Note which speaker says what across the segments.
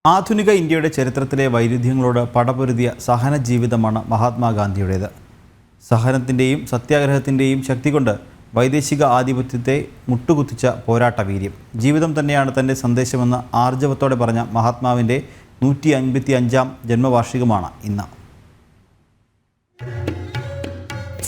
Speaker 1: ആധുനിക ഇന്ത്യയുടെ ചരിത്രത്തിലെ വൈരുദ്ധ്യങ്ങളോട് പടപൊരുതിയ സഹന ജീവിതമാണ് മഹാത്മാഗാന്ധിയുടേത്. സഹനത്തിൻ്റെയും സത്യാഗ്രഹത്തിൻ്റെയും ശക്തി കൊണ്ട് വൈദേശിക ആധിപത്യത്തെ മുട്ടുകുത്തിച്ച പോരാട്ടവീര്യം. ജീവിതം തന്നെയാണ് തൻ്റെ സന്ദേശമെന്ന് ആർജവത്തോടെ പറഞ്ഞ മഹാത്മാവിൻ്റെ 155-ാം ജന്മവാർഷികമാണ് ഇന്ന്.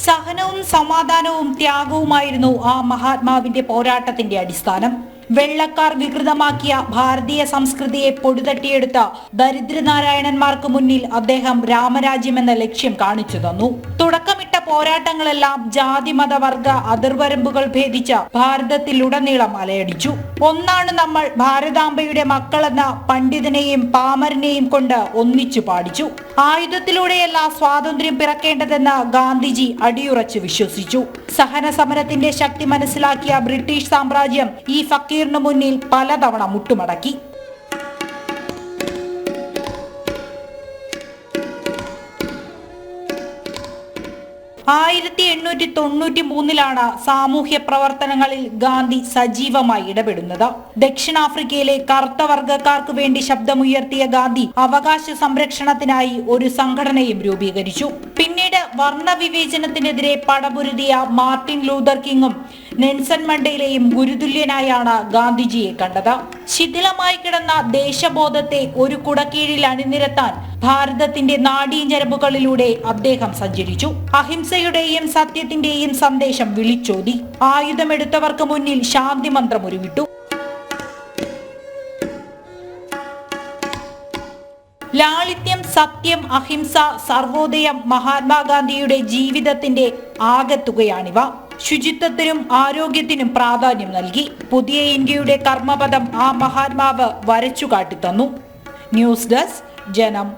Speaker 2: സഹനവും സമാധാനവും ത്യാഗവുമായിരുന്നു ആ മഹാത്മാവിന്റെ പോരാട്ടത്തിന്റെ അടിസ്ഥാനം. വെള്ളക്കാർ വികൃതമാക്കിയ ഭാരതീയ സംസ്കൃതിയെ പൊടിതട്ടിയെടുത്ത ദരിദ്രനാരായണന്മാർക്ക് മുന്നിൽ അദ്ദേഹം രാമരാജ്യം എന്ന ലക്ഷ്യം കാണിച്ചു തന്നു. തുടക്കമിട്ട പോരാട്ടങ്ങളെല്ലാം ജാതി മത വർഗ അതിർവരമ്പുകൾ ഭേദിച്ച ഭാരതത്തിലുടനീളം അലയടിച്ചു. ഒന്നാണ് നമ്മൾ ഭാരതാംബയുടെ മക്കളെന്ന പണ്ഡിതനെയും പാമരനെയും കൊണ്ട് ഒന്നിച്ചു പാടിച്ചു. ആയുധത്തിലൂടെയല്ല സ്വാതന്ത്ര്യം പിറക്കേണ്ടതെന്ന് ഗാന്ധിജി അടിയുറച്ചു വിശ്വസിച്ചു. സഹന സമരത്തിന്റെ ശക്തി മനസ്സിലാക്കിയ ബ്രിട്ടീഷ് സാമ്രാജ്യം ഈ ഫക്കീറിന് മുന്നിൽ പലതവണ മുട്ടുമടക്കി. ആയിരത്തി 1893 സാമൂഹ്യ പ്രവർത്തനങ്ങളിൽ ഗാന്ധി സജീവമായി ഇടപെടുന്നത്. ദക്ഷിണാഫ്രിക്കയിലെ കറുത്ത വർഗക്കാർക്ക് വേണ്ടി ശബ്ദമുയർത്തിയ ഗാന്ധി അവകാശ സംരക്ഷണത്തിനായി ഒരു സംഘടനയും രൂപീകരിച്ചു. പിന്നീട് വർണ്ണവിവേചനത്തിനെതിരെ പടപൊരുതിയ മാർട്ടിൻ ലൂതർ കിങ്ങും നെൽസൺ മണ്ടേലയും ഗുരുതുല്യനായാണ് ഗാന്ധിജിയെ കണ്ടത്. ശിഥിലമായി കിടന്ന ദേശബോധത്തെ ഒരു കുടക്കീഴിൽ അണിനിരത്താൻ ഭാരതത്തിന്റെ നാഡീഞരമ്പുകളിലൂടെ അദ്ദേഹം സഞ്ചരിച്ചു. അഹിംസയുടെയും സത്യത്തിന്റെയും സന്ദേശം വിളിച്ചോതി. ആയുധമെടുത്തവർക്ക് മുന്നിൽ ശാന്തി മന്ത്രം ഉരുവിട്ടു. ലാളിത്യം, സത്യം, അഹിംസ, സർവോദയം മഹാത്മാഗാന്ധിയുടെ ജീവിതത്തിന്റെ ആകെത്തുകയാണിവ. ശുചിത്വത്തിനും ആരോഗ്യത്തിനും പ്രാധാന്യം നൽകി. പുതിയ ഇന്ത്യയുടെ കർമ്മപദം ആ മഹാത്മാവ് വരച്ചു കാട്ടിത്തന്നു. ന്യൂസ് ഡെസ്ക് ജനം.